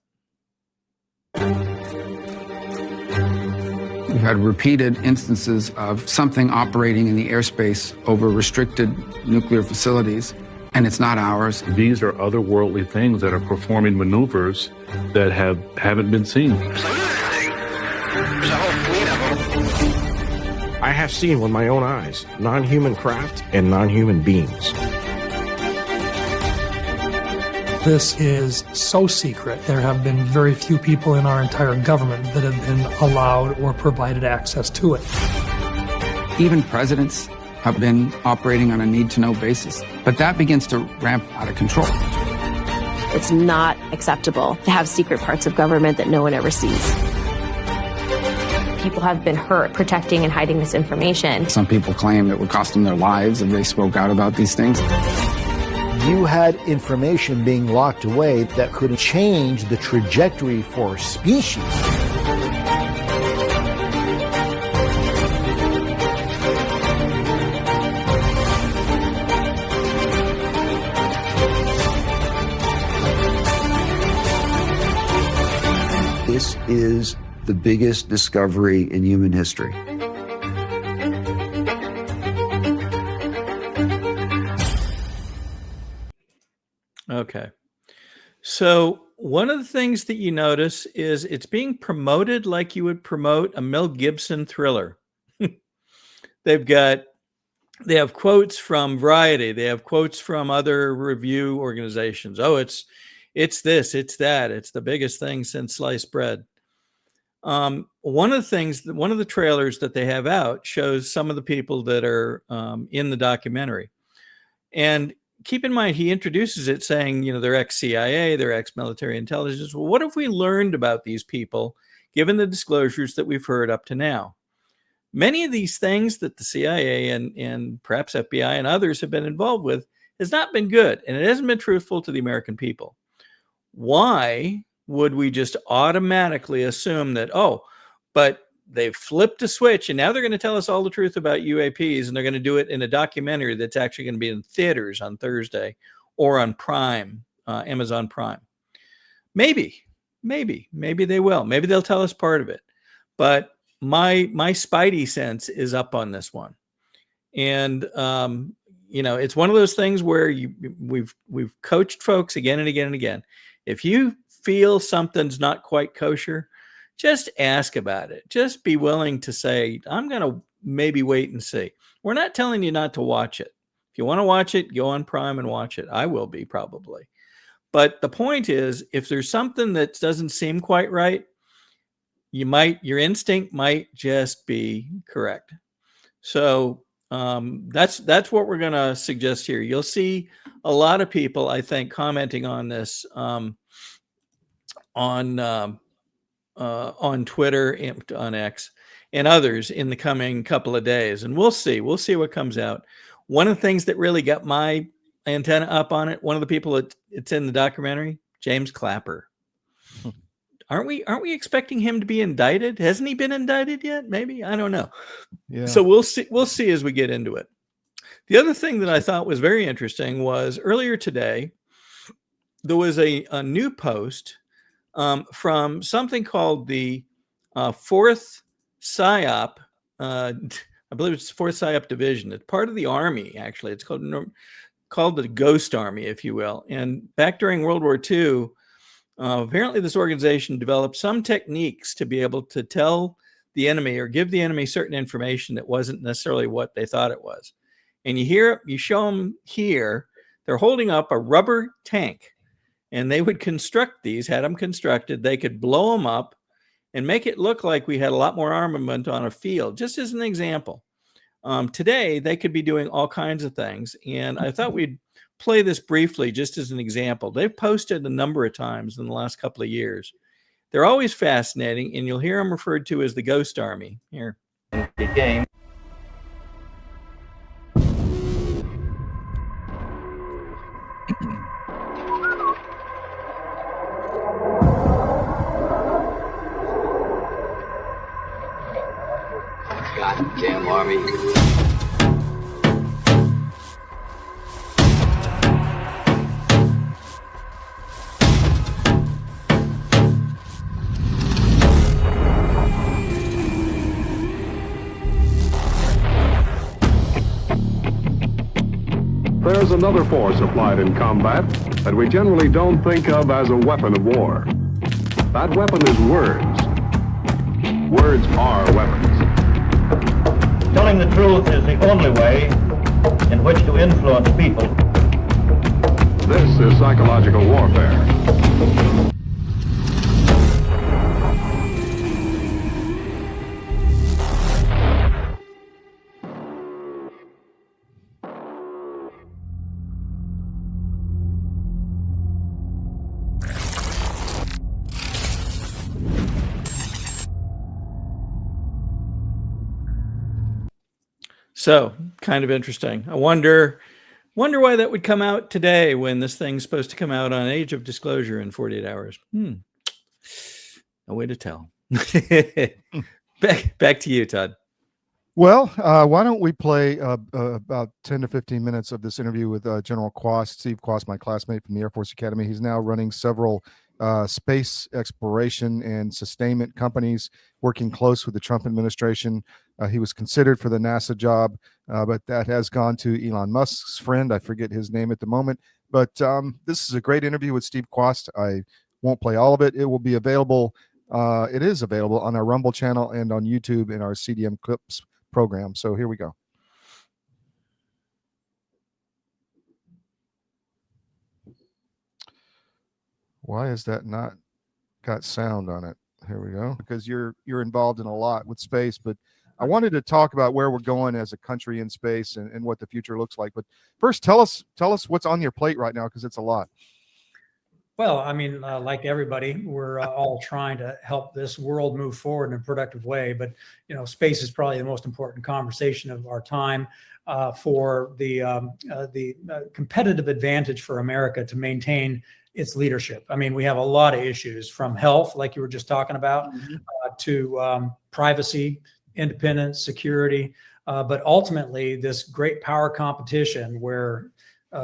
We've had repeated instances of something operating in the airspace over restricted nuclear facilities, and it's not ours. These are otherworldly things that are performing maneuvers that haven't been seen. I have seen with my own eyes non-human craft and non-human beings. This is so secret. There have been very few people in our entire government that have been allowed or provided access to it. Even presidents have been operating on a need-to-know basis, but that begins to ramp out of control. It's not acceptable to have secret parts of government that no one ever sees. People have been hurt protecting and hiding this information. Some people claim it would cost them their lives if they spoke out about these things. You had information being locked away that could change the trajectory for species. This is the biggest discovery in human history. Okay. So one of the things that you notice is it's being promoted like you would promote a Mel Gibson thriller. They have quotes from Variety. They have quotes from other review organizations. Oh, it's this, it's that. It's the biggest thing since sliced bread. One of the trailers that they have out shows some of the people that are in the documentary. And keep in mind, he introduces it saying, they're ex-CIA, they're ex-military intelligence. Well, what have we learned about these people, given the disclosures that we've heard up to now? Many of these things that the CIA and perhaps FBI and others have been involved with has not been good, and it hasn't been truthful to the American people. Why would we just automatically assume that, but they've flipped a switch and now they're going to tell us all the truth about UAPs, and they're going to do it in a documentary that's actually going to be in theaters on Thursday or on Prime, Amazon Prime? Maybe they will. Maybe they'll tell us part of it. But my spidey sense is up on this one. And, it's one of those things where we've coached folks again and again and again. If you feel something's not quite kosher, just ask about it. Just be willing to say, I'm going to maybe wait and see. We're not telling you not to watch it. If you want to watch it, go on Prime and watch it. I will be probably. But the point is, if there's something that doesn't seem quite right, your instinct might just be correct. So that's what we're going to suggest here. You'll see a lot of people, I think, commenting on this on Twitter, and on X, and others in the coming couple of days. And we'll see what comes out. One of the things that really got my antenna up on it, one of the people it's in the documentary, James Clapper. Aren't we expecting him to be indicted? Hasn't he been indicted yet? Maybe, I don't know. Yeah. So we'll see as we get into it. The other thing that I thought was very interesting was earlier today, there was a new post from something called the 4th PSYOP. I believe it's 4th PSYOP Division. It's part of the Army, actually. It's called the Ghost Army, if you will. And back during World War II, apparently this organization developed some techniques to be able to tell the enemy or give the enemy certain information that wasn't necessarily what they thought it was. And you show them here, they're holding up a rubber tank, and they would construct these, had them constructed. They could blow them up and make it look like we had a lot more armament on a field, just as an example. Today, they could be doing all kinds of things. And I thought we'd play this briefly just as an example. They've posted a number of times in the last couple of years. They're always fascinating, and you'll hear them referred to as the Ghost Army. Here. The game. Goddamn army. There's another force applied in combat that we generally don't think of as a weapon of war. That weapon is words. Words are weapons. Telling the truth is the only way in which to influence people. This is psychological warfare. So, kind of interesting. I wonder why that would come out today when this thing's supposed to come out on Age of Disclosure in 48 hours. No way to tell. Back to you, Todd. Well, why don't we play about 10 to 15 minutes of this interview with General Quast, Steve Quast, my classmate from the Air Force Academy. He's now running several space exploration and sustainment companies, working close with the Trump administration. He was considered for the NASA job, but that has gone to Elon Musk's friend. I forget his name at the moment. But this is a great interview with Steve Quast. I won't play all of it. It will be available. It is available on our Rumble channel and on YouTube in our CDM Clips program. So here we go. Why is that not got sound on it? Here we go. Because you're involved in a lot with space, but I wanted to talk about where we're going as a country in space and what the future looks like. But first, tell us what's on your plate right now, because it's a lot. Well, I mean, like everybody, we're all trying to help this world move forward in a productive way. But, you know, space is probably the most important conversation of our time for the competitive advantage for America to maintain its leadership. I mean, we have a lot of issues, from health, like you were just talking about, to privacy, independence, security, but ultimately this great power competition where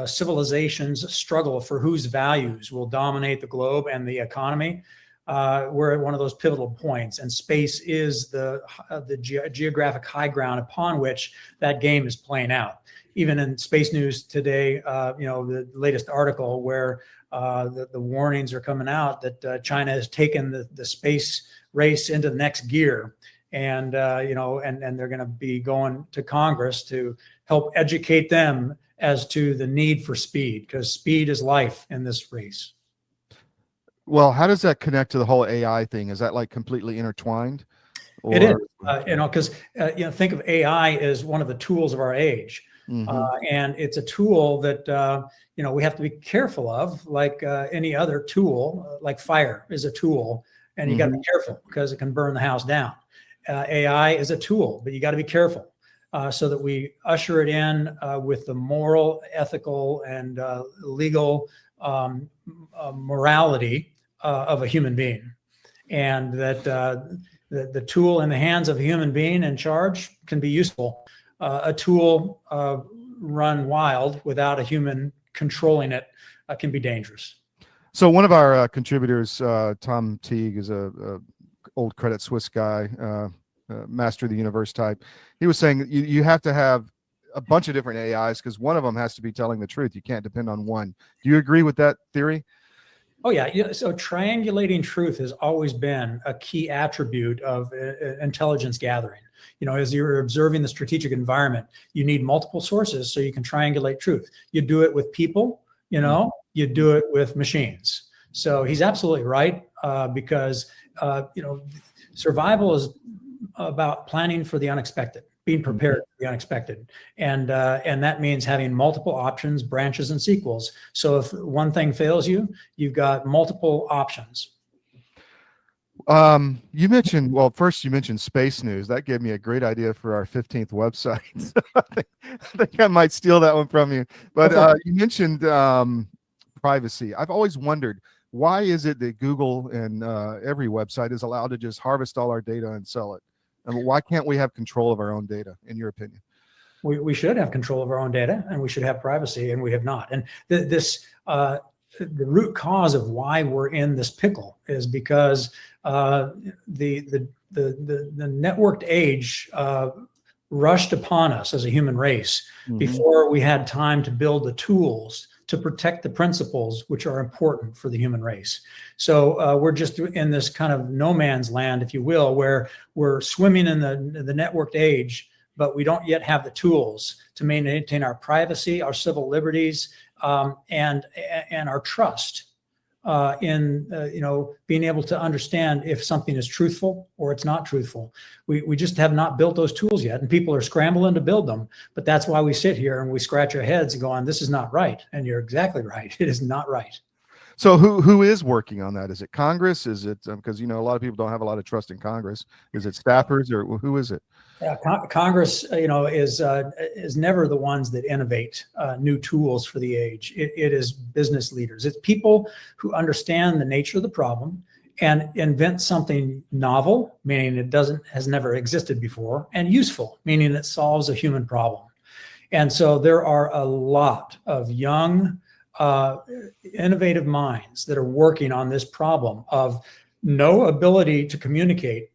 civilizations struggle for whose values will dominate the globe and the economy. We're at one of those pivotal points, and space is the geographic high ground upon which that game is playing out. Even in space news today, you know, the latest article where the warnings are coming out that China has taken the space race into the next gear, and you know, and they're going to be going to Congress to help educate them as to the need for speed, because speed is life in this race. Well, how does that connect to the whole AI thing? Is that like completely intertwined? Or... It is, you know, because you know, think of AI as one of the tools of our age. And it's a tool that, you know, we have to be careful of, like any other tool, like fire is a tool, and you got to be careful because it can burn the house down. AI is a tool, but you got to be careful so that we usher it in with the moral, ethical, and legal morality of a human being. And that the tool in the hands of a human being in charge can be useful. A tool run wild without a human controlling it can be dangerous. So one of our contributors, Tom Teague, is a old Credit Suisse guy, master of the universe type. He was saying you have to have a bunch of different AIs because one of them has to be telling the truth. You can't depend on one. Do you agree with that theory? Oh, yeah. So triangulating truth has always been a key attribute of intelligence gathering. You know, as you're observing the strategic environment, you need multiple sources so you can triangulate truth. You do it with people, you know, you do it with machines. So he's absolutely right, because, you know, survival is about planning for the unexpected, being prepared for the unexpected. And that means having multiple options, branches, and sequels. So if one thing fails you, you've got multiple options. You mentioned, well, first you mentioned space news. That gave me a great idea for our 15th website. I think I might steal that one from you. But you mentioned privacy. I've always wondered, why is it that Google and every website is allowed to just harvest all our data and sell it? And why can't we have control of our own data, in your opinion? We should have control of our own data, and we should have privacy, and we have not. And the root cause of why we're in this pickle is because the networked age rushed upon us as a human race before we had time to build the tools to protect the principles which are important for the human race. So we're just in this kind of no man's land, if you will, where we're swimming in the networked age, but we don't yet have the tools to maintain our privacy, our civil liberties, and our trust in you know, being able to understand if something is truthful or it's not truthful. We just have not built those tools yet, and people are scrambling to build them. But that's why we sit here and we scratch our heads going, this is not right. And you're exactly right. It is not right. So who is working on that? Is it Congress? Is it because, you know, a lot of people don't have a lot of trust in Congress. Is it staffers, or who is it? Yeah, Congress, you know, is never the ones that innovate new tools for the age. It is business leaders. It's people who understand the nature of the problem and invent something novel, meaning it has never existed before, and useful, meaning it solves a human problem. And so there are a lot of young innovative minds that are working on this problem of no ability to communicate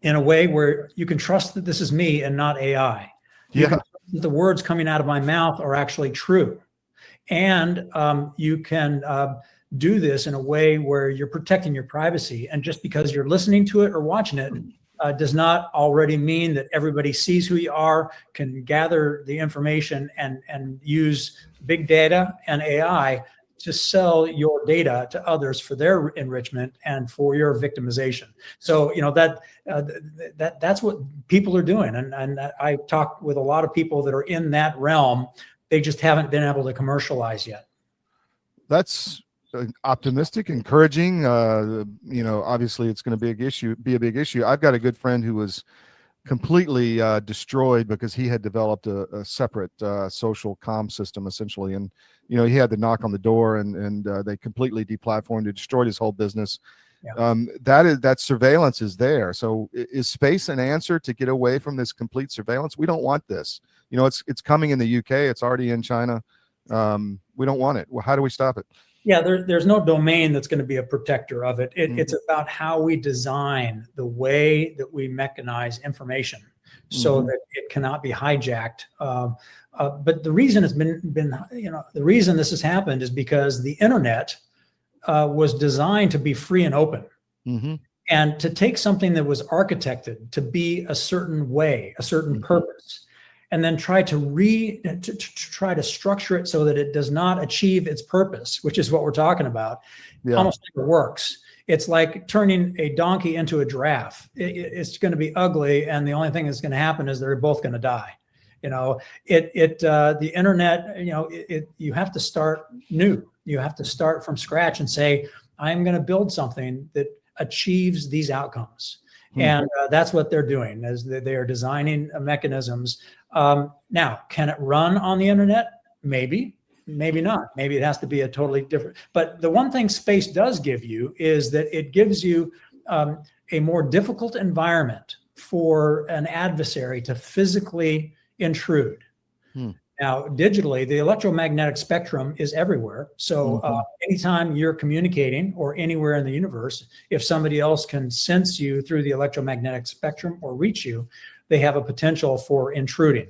in a way where you can trust that this is me and not AI. You can trust that the words coming out of my mouth are actually true. And you can do this in a way where you're protecting your privacy. And just because you're listening to it or watching it does not already mean that everybody sees who you are, can gather the information and use big data and AI to sell your data to others for their enrichment and for your victimization. So, you know, that's what people are doing. And I talk with a lot of people that are in that realm. They just haven't been able to commercialize yet. That's optimistic, encouraging. You know, obviously it's going to be a big issue. I've got a good friend who was completely destroyed because he had developed a separate social comm system, essentially. And, you know, he had to knock on the door and they completely deplatformed it, destroyed his whole business. Yeah. That surveillance is there. So is space an answer to get away from this complete surveillance? We don't want this. You know, it's coming in the UK. It's already in China. We don't want it. Well, how do we stop it? Yeah, there's no domain that's going to be a protector of it. It's about how we design the way that we mechanize information so that it cannot be hijacked. But the reason it's been, you know, the reason this has happened is because the internet was designed to be free and open. And to take something that was architected to be a certain way, a certain purpose, and then try to structure it so that it does not achieve its purpose, which is what we're talking about, almost never works. It's like turning a donkey into a giraffe. It's going to be ugly, and the only thing that's going to happen is they're both going to die. You know, the internet, you know, you have to start new. You have to start from scratch and say, I'm going to build something that achieves these outcomes. And that's what they're doing, is they are designing mechanisms. Now, can it run on the internet? Maybe, maybe not. Maybe it has to be a totally different. But the one thing space does give you is that it gives you a more difficult environment for an adversary to physically intrude. Now, digitally, the electromagnetic spectrum is everywhere. So anytime you're communicating or anywhere in the universe, if somebody else can sense you through the electromagnetic spectrum or reach you, they have a potential for intruding.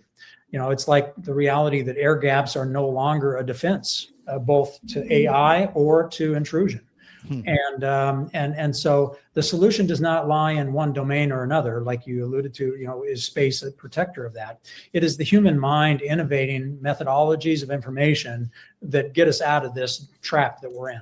You know, it's like the reality that air gaps are no longer a defense, both to AI or to intrusion. And so the solution does not lie in one domain or another, like you alluded to. You know, is space a protector of that? It is the human mind innovating methodologies of information that get us out of this trap that we're in.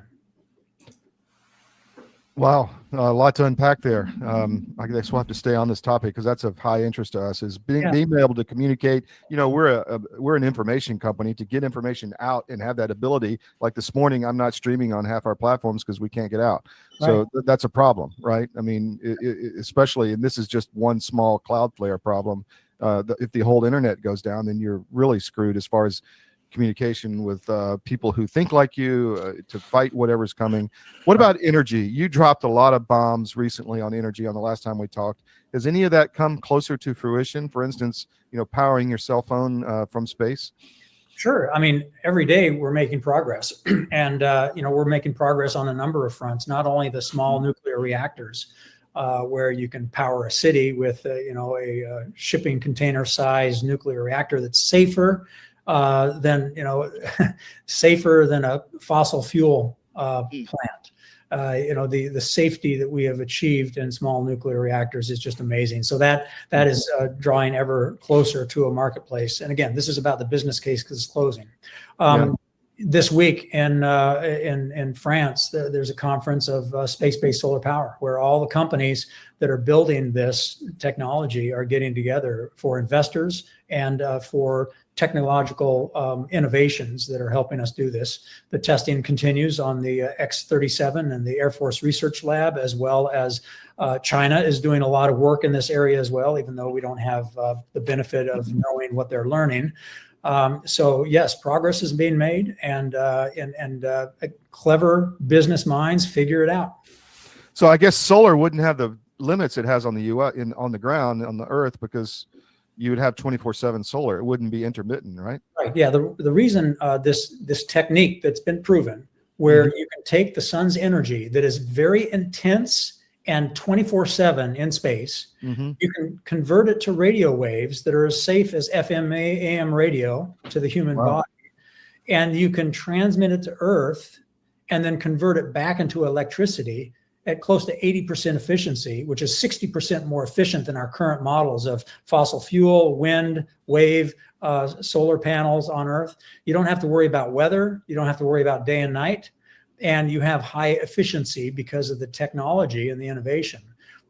Wow, a lot to unpack there. I guess we'll have to stay on this topic because that's of high interest to us, is being able to communicate. You know, we're an information company. To get information out and have that ability, like this morning, I'm not streaming on half our platforms because we can't get out. So that's a problem, right? I mean, especially, and this is just one small Cloudflare problem. If the whole internet goes down, then you're really screwed as far as communication with people who think like you to fight whatever's coming. What about energy? You dropped a lot of bombs recently on energy on the last time we talked. Has any of that come closer to fruition? For instance, you know, powering your cell phone from space? Sure. I mean, every day we're making progress, and you know, we're making progress on a number of fronts. Not only the small nuclear reactors, where you can power a city with you know, a shipping container size nuclear reactor that's safer than, you know, safer than a fossil fuel plant. You know, the safety that we have achieved in small nuclear reactors is just amazing. So that is drawing ever closer to a marketplace. And again, this is about the business case because it's closing. This week in France, there's a conference of space-based solar power, where all the companies that are building this technology are getting together for investors and for technological innovations that are helping us do this. The testing continues on the X-37 and the Air Force Research Lab, as well as China is doing a lot of work in this area as well, even though we don't have the benefit of knowing what they're learning. So yes, progress is being made, and clever business minds figure it out. So I guess solar wouldn't have the limits it has on the on the ground, on the Earth, because you would have 24/7 solar. It wouldn't be intermittent, right? Right. Yeah. The reason this technique that's been proven, where you can take the sun's energy that is very intense and 24/7 in space, you can convert it to radio waves that are as safe as FM, AM radio to the human body, and you can transmit it to Earth, and then convert it back into electricity at close to 80% efficiency, which is 60% more efficient than our current models of fossil fuel, wind, wave, solar panels on Earth. You don't have to worry about weather. You don't have to worry about day and night. And you have high efficiency because of the technology and the innovation.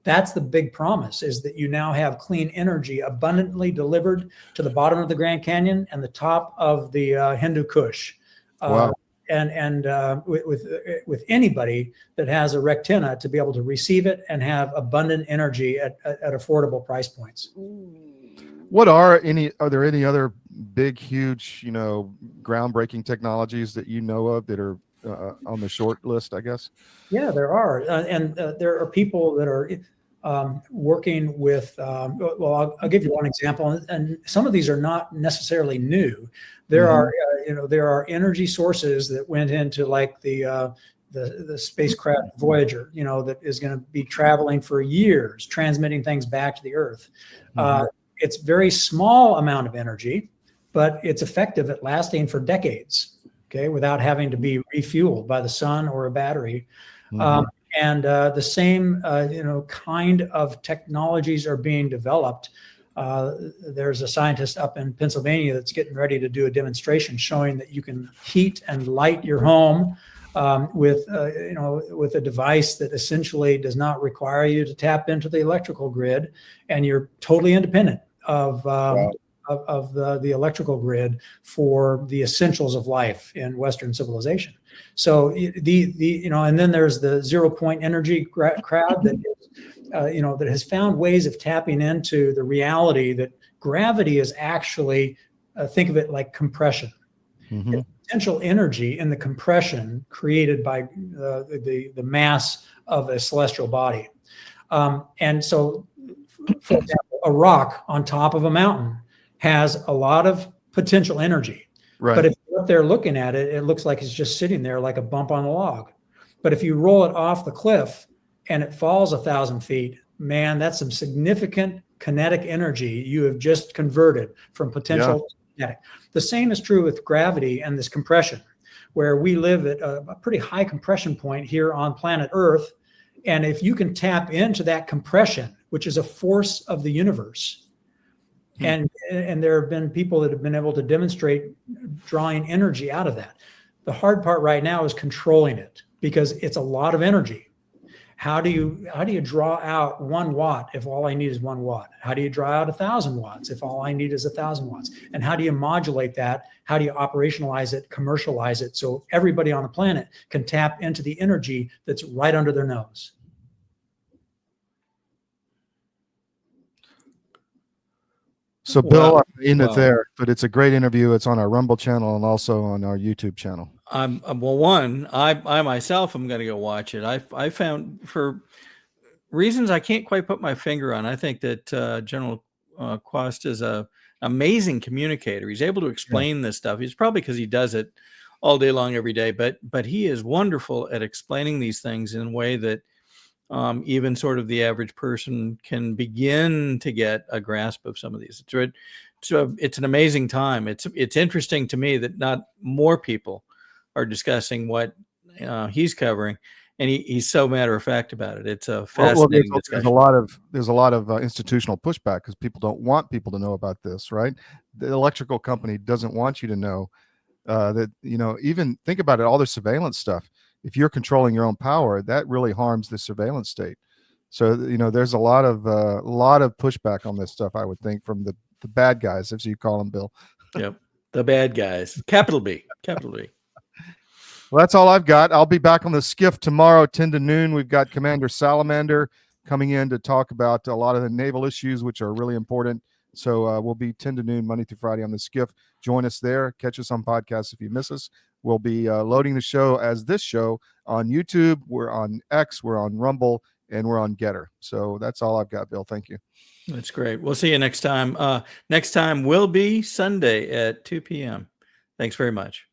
That's the big promise, is that you now have clean energy abundantly delivered to the bottom of the Grand Canyon and the top of the Hindu Kush. Wow. And with anybody that has a rectina to be able to receive it and have abundant energy at affordable price points. Are there any other big, huge, groundbreaking technologies that you know of that are on the short list, I guess? Yeah, there are. And there are people that are working with, well, I'll give you one example. And some of these are not necessarily new. There are, there are energy sources that went into like the spacecraft Voyager, that is going to be traveling for years, transmitting things back to the Earth. It's very small amount of energy, but it's effective at lasting for decades, okay, without having to be refueled by the sun or a battery. And the same, kind of technologies are being developed. There's a scientist up in Pennsylvania that's getting ready to do a demonstration showing that you can heat and light your home with a device that essentially does not require you to tap into the electrical grid, and you're totally independent of the electrical grid for the essentials of life in Western civilization. So and then there's the 0 point energy crowd that that has found ways of tapping into the reality that gravity is actually, think of it like compression. It's potential energy in the compression created by the mass of a celestial body. And so, for example, a rock on top of a mountain has a lot of potential energy. Right. But if you're up there looking at it, it looks like it's just sitting there like a bump on a log. But if you roll it off the cliff and it falls 1,000 feet, man, that's some significant kinetic energy you have just converted from potential to kinetic. The same is true with gravity and this compression, where we live at a pretty high compression point here on planet Earth. And if you can tap into that compression, which is a force of the universe, and there have been people that have been able to demonstrate drawing energy out of that. The hard part right now is controlling it, because it's a lot of energy. How do you draw out 1 watt if all I need is 1 watt? How do you draw out 1,000 watts if all I need is 1,000 watts? And how do you modulate that? How do you operationalize it, commercialize it, so everybody on the planet can tap into the energy that's right under their nose? So, Bill, I'm in it there, but it's a great interview. It's on our Rumble channel and also on our YouTube channel. I myself am going to go watch it. I found, for reasons I can't quite put my finger on, I think that General Quast is an amazing communicator. He's able to explain this stuff. It's probably because he does it all day long, every day, but he is wonderful at explaining these things in a way that even sort of the average person can begin to get a grasp of some of these. It's an amazing time. It's interesting to me that not more people are discussing what he's covering, and he's so matter of fact about it. It's a fascinating discussion. There's a lot of institutional pushback because people don't want people to know about this, right? The electrical company doesn't want you to know that. Even think about it, all the surveillance stuff. If you're controlling your own power, that really harms the surveillance state. So there's a lot of pushback on this stuff, I would think, from the bad guys, as you call them, Bill. Yep, the bad guys, capital B, capital B. Well, that's all I've got. I'll be back on the skiff tomorrow, 10 to noon. We've got Commander Salamander coming in to talk about a lot of the naval issues, which are really important. So we'll be 10 to noon, Monday through Friday on the skiff. Join us there. Catch us on podcasts if you miss us. We'll be loading the show as this show on YouTube. We're on X, we're on Rumble, and we're on Gettr. So that's all I've got, Bill. Thank you. That's great. We'll see you next time. Next time will be Sunday at 2 p.m. Thanks very much.